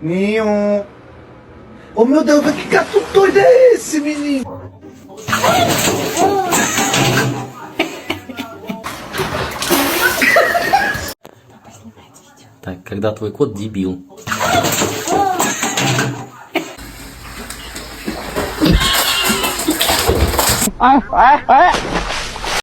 Mio. Oh meu Deus, que gato doido é esse, menino? Так, когда твой кот дебил. Ай, ай, ай.